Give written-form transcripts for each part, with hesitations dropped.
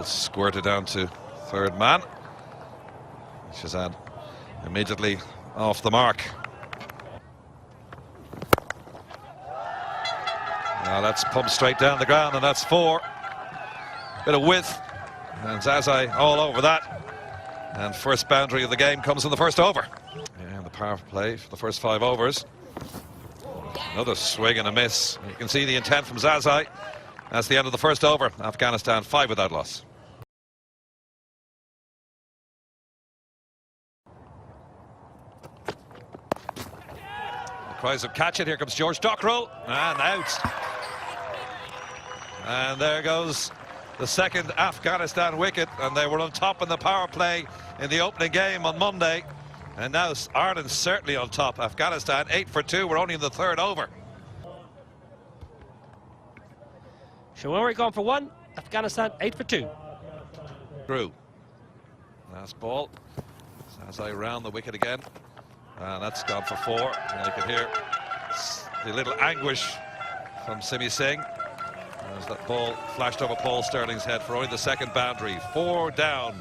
Ball squirted down to third man. Shahzad immediately off the mark. Now that's pumped straight down the ground, and that's 4. Bit of width, and Zazai all over that. And first boundary of the game comes in the first over. And the power play for the first 5 overs. Another swing and a miss. You can see the intent from Zazai. That's the end of the first over. Afghanistan 5 without loss. The cries of catch it. Here comes George Dockrell, and out. And there goes the second Afghanistan wicket, and they were on top in the power play in the opening game on Monday. And now Ireland's certainly on top. Afghanistan 8 for 2. We're only in the third over. Shinwari gone for 1. Afghanistan 8 for 2. Through. Last ball. Zazai round the wicket again. And that's gone for 4. And you can hear the little anguish from Simi Singh as that ball flashed over Paul Stirling's head for only the second boundary. 4 down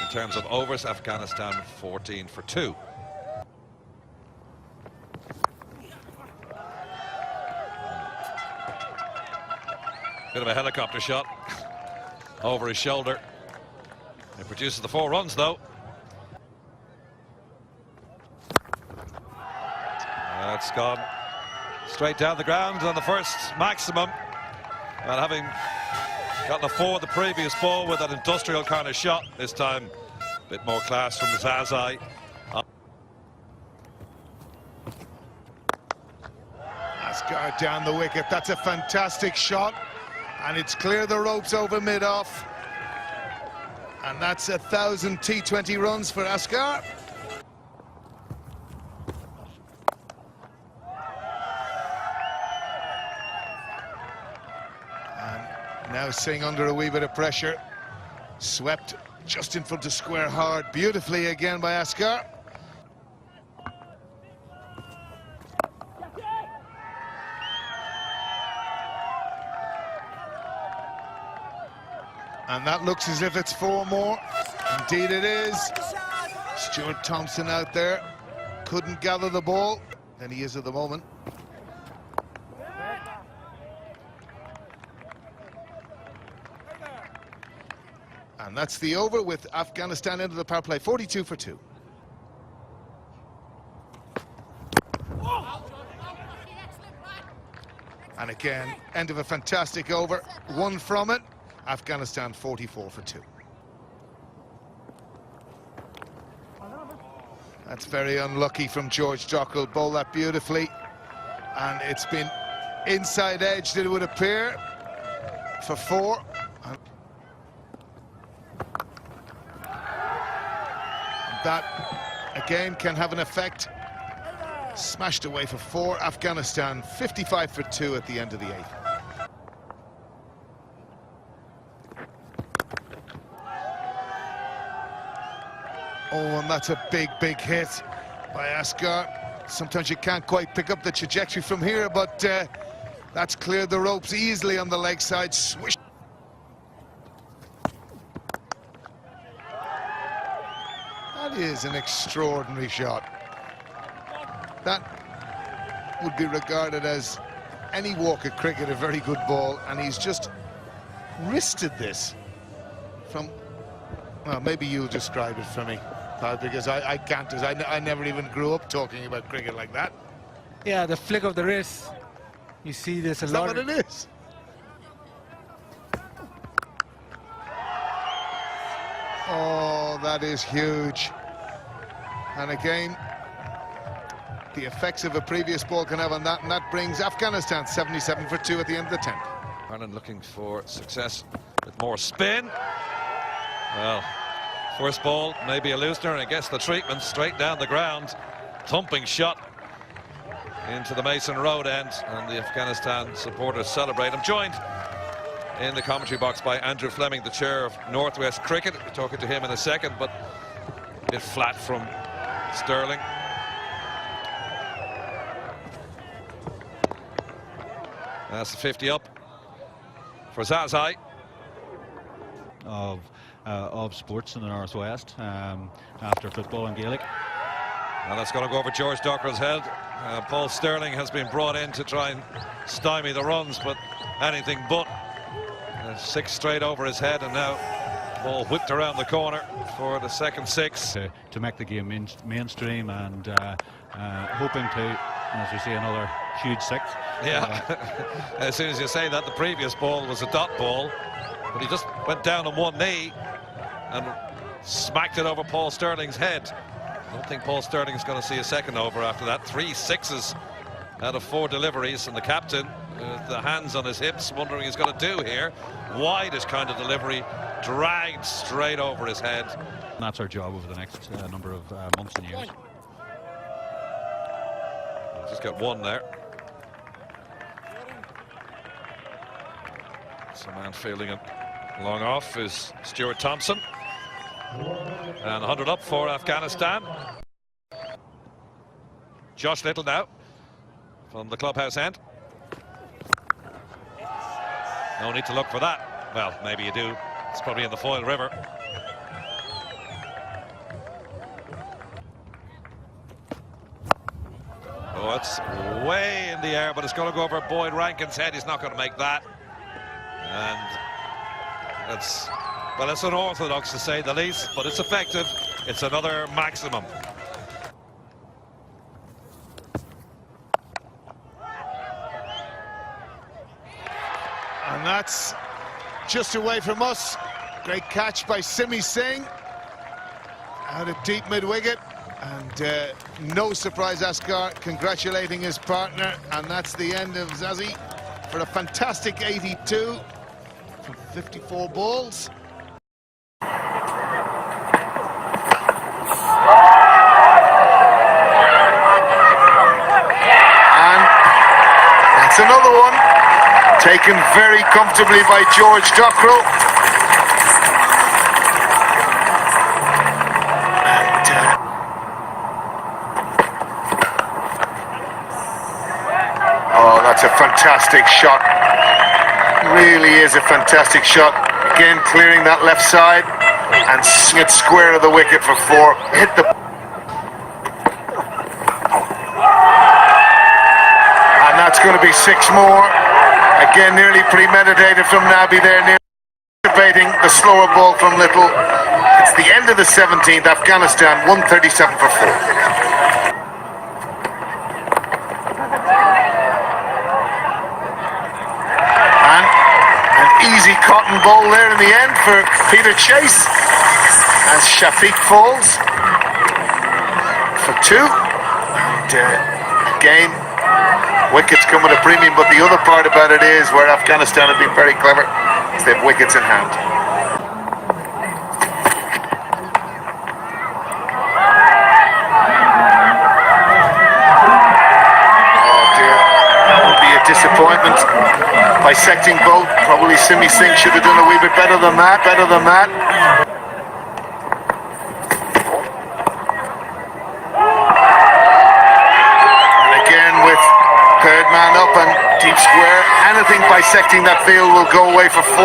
in terms of overs. Afghanistan 14 for 2. Bit of a helicopter shot over his shoulder. It produces the 4 runs, though. That's gone straight down the ground on the first maximum. And having gotten a 4 the previous ball with an industrial kind of shot, this time a bit more class from Zazai. Asghar down the wicket. That's a fantastic shot. And it's clear the ropes over mid-off. And that's 1,000 T20 runs for Asghar. And now Singh under a wee bit of pressure. Swept just in front of square hard. Beautifully again by Asghar. And that looks as if it's 4 more. Indeed it is. Stuart Thompson out there. Couldn't gather the ball. And he is at the moment. And that's the over with Afghanistan into the power play. 42 for 2. And again, end of a fantastic over. 1 from it. Afghanistan 44 for 2. That's very unlucky from George Dockrell. Bowled that beautifully. And it's been inside edged, it would appear, for 4. And that, again, can have an effect. Smashed away for 4. Afghanistan 55 for 2 at the end of the 8th. Oh, and that's a big, big hit by Asghar. Sometimes you can't quite pick up the trajectory from here, but that's cleared the ropes easily on the leg side. Swish. That is an extraordinary shot. That would be regarded as any walk of cricket, a very good ball, and he's just wristed this from, well, maybe you'll describe it for me, because I can't, because I never even grew up talking about cricket like that. Yeah, the flick of the wrist. You see this a lot. Is that what it is? Oh, that is huge. And again, the effects of a previous ball can have on that, and that brings Afghanistan 77 for 2 at the end of the 10th. Ireland looking for success with more spin. Well, first ball, maybe a loosener, and I guess the treatment straight down the ground. Thumping shot into the Mason Road end, and the Afghanistan supporters celebrate. I'm joined in the commentary box by Andrew Fleming, the chair of Northwest Cricket. We're talking to him in a second, but a bit flat from Stirling. That's the 50 up for Zazai. of sports in the Northwest after football and Gaelic. And that's going to go over George Dockrell's head. Paul Stirling has been brought in to try and stymie the runs, but anything but. 6 straight over his head, and now ball whipped around the corner for the second 6. To make the game mainstream, and hoping to, as we see, another huge 6. Yeah, as soon as you say that, the previous ball was a dot ball, but he just went down on one knee and smacked it over Paul Stirling's head. I don't think Paul Stirling's going to see a second over after that. 3 6s out of 4 deliveries, and the captain, with the hands on his hips, wondering what he's going to do here. Widest kind of delivery, dragged straight over his head. And that's our job over the next number of months and years. Just got one there. Some man fielding it long off is Stuart Thompson. And 100 up for Afghanistan. Josh Little now from the clubhouse end. No need to look for that. Well, maybe you do. It's probably in the Foyle River. Oh, it's way in the air, but it's going to go over Boyd Rankin's head. He's not going to make that. And it's, well, it's unorthodox to say the least, but it's effective. It's another maximum. And that's just away from us. Great catch by Singh out of deep mid-wicket. And no surprise, Asghar congratulating his partner. And that's the end of Zazai for a fantastic 82 from 54 balls. And that's another one. Taken very comfortably by George Dockrell. And, oh, that's a fantastic shot. Really is a fantastic shot. Again, clearing that left side and it square to the wicket for 4. Hit the... And that's going to be 6 more. Again, nearly premeditated from Nabi there, nearly anticipating the slower ball from Little. It's the end of the 17th, Afghanistan 137 for 4. And an easy cotton ball there in the end for Peter Chase as Shafiq falls for 2. And again, wickets come at a premium, but the other part about it is where Afghanistan have been very clever is they have wickets in hand. Oh dear, that would be a disappointment. Bisecting both, probably Simi Singh should have done a wee bit better than that. Third man up and deep square. Anything bisecting that field will go away for 4.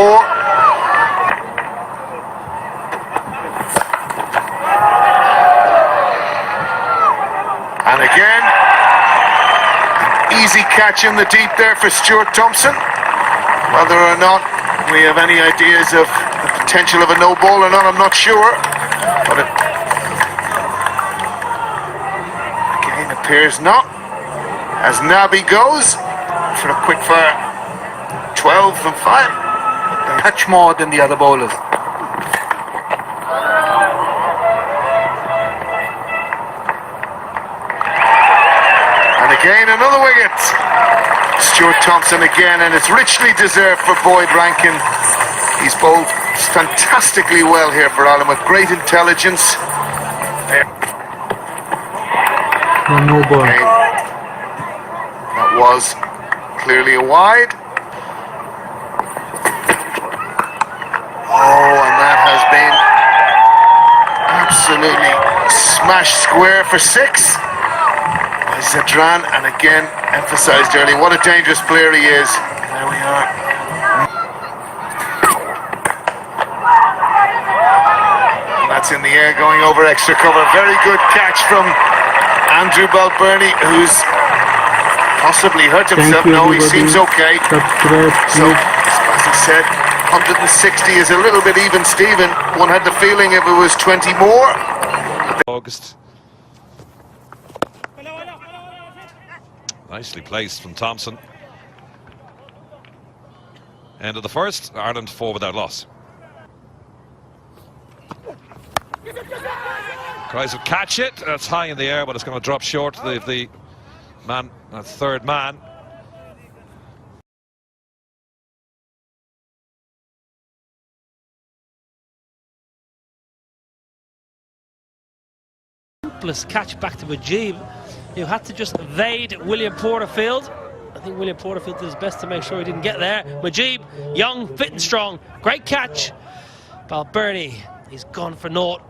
And again, an easy catch in the deep there for Stuart Thompson. Whether or not we have any ideas of the potential of a no ball or not, I'm not sure. But it again appears not. As Nabi goes for a quick fire 12 from 5. Much more than the other bowlers. And again another wicket. Stuart Thompson again, and it's richly deserved for Boyd Rankin. He's bowled fantastically well here for Ireland with great intelligence. No ball. Again, was clearly a wide. Oh, and that has been absolutely smashed square for 6 by Zadran, and again emphasized early what a dangerous player he is. There we are. That's in the air, going over extra cover. Very good catch from Andrew Balbirnie, who's possibly hurt himself. No, he seems okay. So, as I said, 160 is a little bit even, Stephen. One had the feeling if it was 20 more. August. Nicely placed from Thompson. End of the first, Ireland 4 without loss. Tries to catch it. That's high in the air, but it's going to drop short the man, third man. Simplest catch back to Mujeeb, who had to just evade William Porterfield. I think William Porterfield did his best to make sure he didn't get there. Mujeeb, young, fit and strong. Great catch. Balbirnie, he's gone for naught.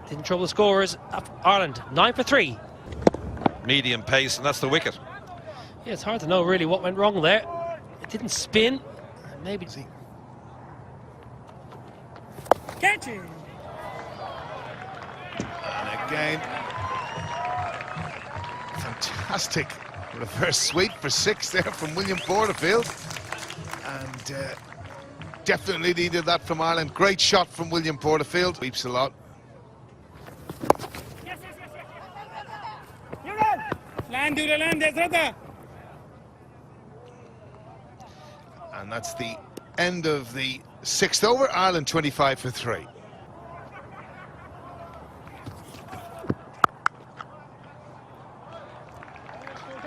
Didn't trouble the scorers. Ireland, 9 for 3. Medium pace, and that's the wicket. Yeah, it's hard to know really what went wrong there. It didn't spin. Maybe. Catching. And again, fantastic reverse sweep for 6 there from William Porterfield. And definitely needed that from Ireland. Great shot from William Porterfield. Sweeps a lot. And that's the end of the 6th over. Ireland 25 for 3.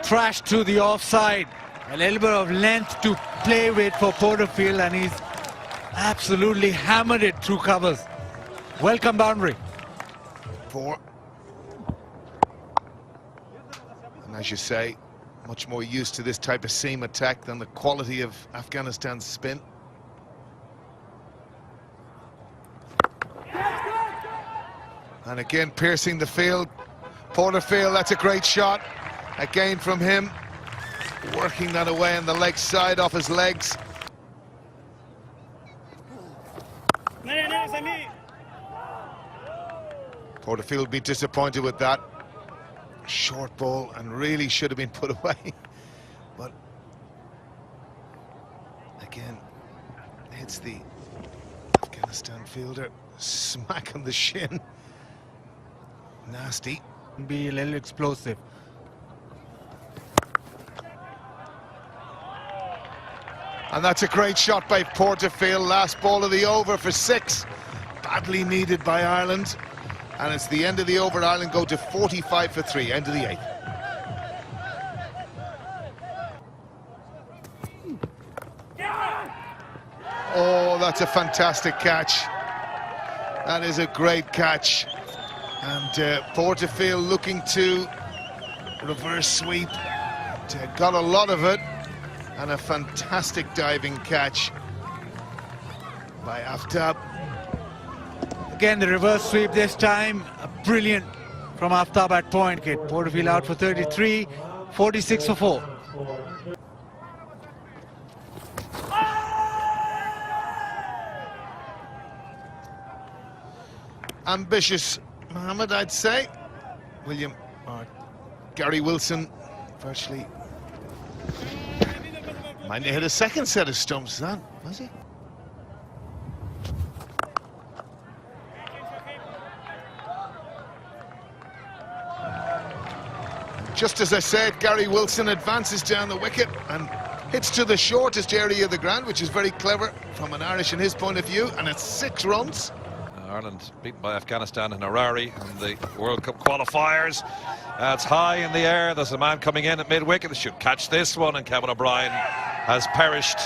Thrashed to the offside. A little bit of length to play with for Porterfield, and he's absolutely hammered it through covers. Welcome boundary. 4. And as you say, much more used to this type of seam attack than the quality of Afghanistan's spin. And again, piercing the field. Porterfield, that's a great shot. Again from him. Working that away on the leg side off his legs. Porterfield would be disappointed with that. Short ball, and really should have been put away. But again, hits the Afghanistan fielder smack on the shin. Nasty. Be a little explosive. And that's a great shot by Porterfield. Last ball of the over for 6. Badly needed by Ireland. And it's the end of the over. Ireland go to 45 for 3. End of the 8th. Oh, that's a fantastic catch. That is a great catch. And Porterfield looking to reverse sweep. Got a lot of it. And a fantastic diving catch by Aftab. Again, the reverse sweep this time. Brilliant from Aftab at point. Porterfield out for 33, 46 for 4. Ambitious Mohammad, I'd say. Gary Wilson virtually might have hit a second set of stumps then, was he? Just as I said, Gary Wilson advances down the wicket and hits to the shortest area of the ground, which is very clever from an Irish in his point of view, and it's 6 runs. Ireland beaten by Afghanistan in Harare in the World Cup qualifiers. It's high in the air. There's a man coming in at mid-wicket. They should catch this one, and Kevin O'Brien has perished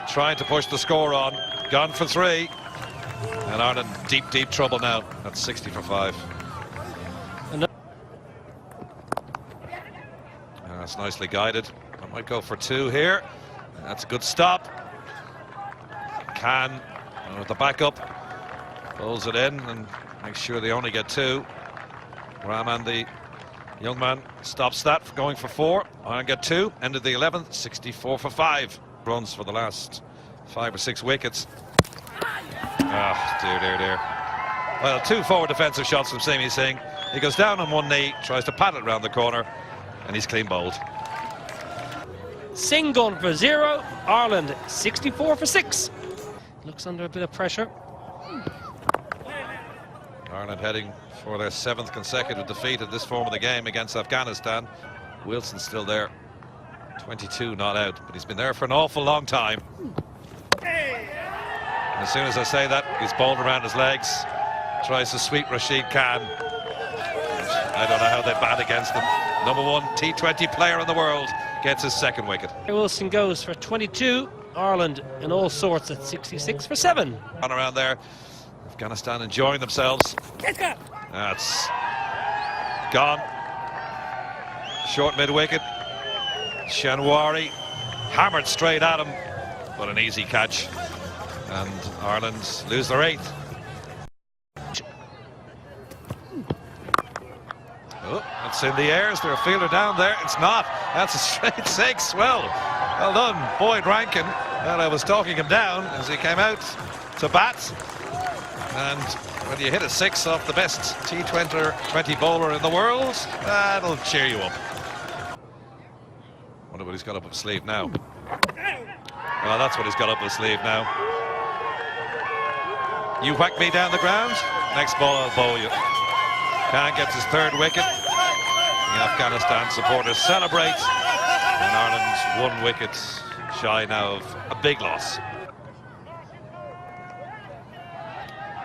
trying to push the score on. Gone for 3. And Ireland deep, deep trouble now. That's 60 for 5. That's nicely guided. I might go for 2 here. That's a good stop. Can, with the backup, pulls it in and makes sure they only get 2. Rahman, the young man, stops that for going for 4. Ireland get 2. End of the 11th, 64 for 5. Runs for the last 5 or 6 wickets. Oh, dear, dear, dear. Well, 2 forward defensive shots from Simi Singh. He goes down on one knee, tries to pat it round the corner, and he's clean bowled. Singh gone for 0. Ireland 64 for 6. Looks under a bit of pressure. Ireland heading for their 7th consecutive defeat in this form of the game against Afghanistan. Wilson's still there. 22 not out, but he's been there for an awful long time. And as soon as I say that, he's bowled around his legs. Tries to sweep Rashid Khan. I don't know how they bat against him. #1 T20 player in the world gets his 2nd wicket. Wilson goes for 22. Ireland in all sorts at 66 for 7. On around there. Afghanistan enjoying themselves. That's gone. Short mid-wicket. Shinwari hammered straight at him, but an easy catch. And Ireland lose their 8th. Oh, it's in the air. Is there a fielder down there? It's not. That's a straight 6. Well done, Boyd Rankin. Well, I was talking him down as he came out to bat. And when you hit a 6 off the best T20 bowler in the world, that'll cheer you up. Wonder what he's got up his sleeve now. Well, that's what he's got up his sleeve now. You whack me down the ground, next ball I'll bowl you. Khan gets his 3rd wicket. The Afghanistan supporters celebrate. And Ireland's 1 wicket shy now of a big loss.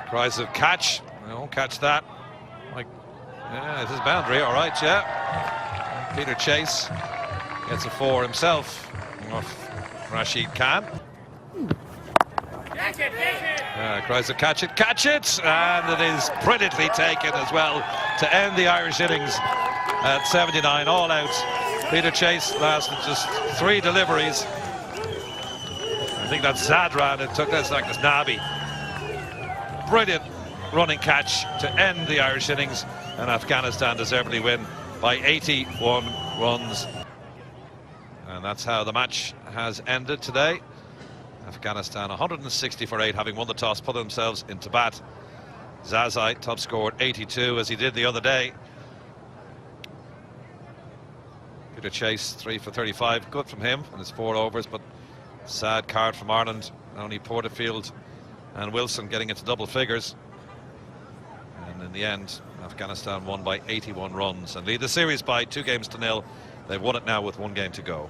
Cries of catch. I won't catch that. Yeah, it's his boundary, all right, yeah. Peter Chase gets a 4 himself off Rashid Khan. Cries of catch it, and it is brilliantly taken as well to end the Irish innings at 79, all out. Peter Chase lasted just 3 deliveries. I think that's Zadran. That's like this Nabi. Brilliant running catch to end the Irish innings, and Afghanistan deservedly win by 81 runs. And that's how the match has ended today. Afghanistan 160 for 8, having won the toss, put themselves into bat. Zazai top scored 82 as he did the other day. Peter Chase 3 for 35, good from him in his 4 overs, but sad card from Ireland. Only Porterfield and Wilson getting into double figures. And in the end, Afghanistan won by 81 runs and lead the series by 2 games to 0. They've won it now with 1 game to go.